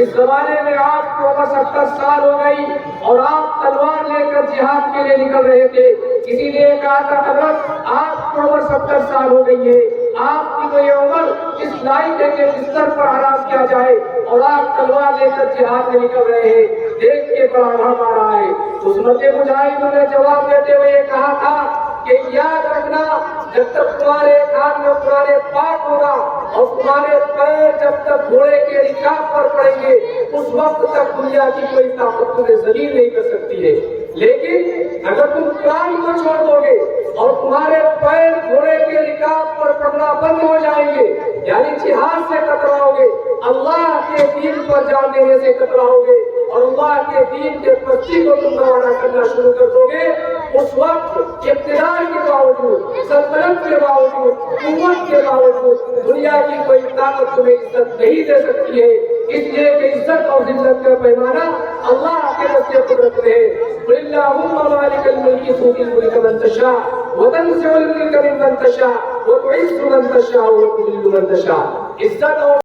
اس زمانے میں آپ کو عمر 70 سال ہو گئی اور آپ تلوار لے کر جہاد کے لیے نکل رہے تھے. کسی نے کہا تھا حضرت آپ کو عمر 70 سال ہو گئی ہے, آپ کی تو یہ عمر اس لائق ہے کہ بستر پر آرام کیا جائے, اور آپ تلوار لے کر جہاد میں نکل رہے ہیں. دیکھ کے بڑا غم آ رہا ہے. حضرت مجاہدوں نے جواب دیتے ہوئے یہ کہا تھا کہ یاد رکھنا, جب تک تمہارے ہاتھ میں قرآن پاک ہوگا اور تمہارے پیر جب تک گھوڑے کے رکاب پر پڑیں گے, اس وقت تک دنیا کی کوئی طاقت تمہیں ذلیل نہیں کر سکتی ہے. لیکن اگر تم قرآن کو چھوڑ دو گے اور تمہارے پیر گھوڑے کے رکاب پر پڑنا بند ہو جائیں گے, یعنی جہاد سے کتراؤ گے, اللہ کے دین پر جان دینے سے کتراؤ گے اور اللہ کے دین کے پرچی کو تم روانہ کرنا شروع کر دو گے, اس وقت اقتدار کے باوجود, سلطنت کے باوجود, قوت کے باوجود دنیا کی کوئی طاقت تمہیں عزت نہیں دے سکتی ہے. اس لیے کہ عزت اور ذلت کا پیمانہ اللہ کے راستے قدرت میں ہے. قل اللہم مالک الملک تؤتی الملک من تشاء وتنزع الملک ممن تشاء وتعز من تشاء وتذل من تشاء. عزت اور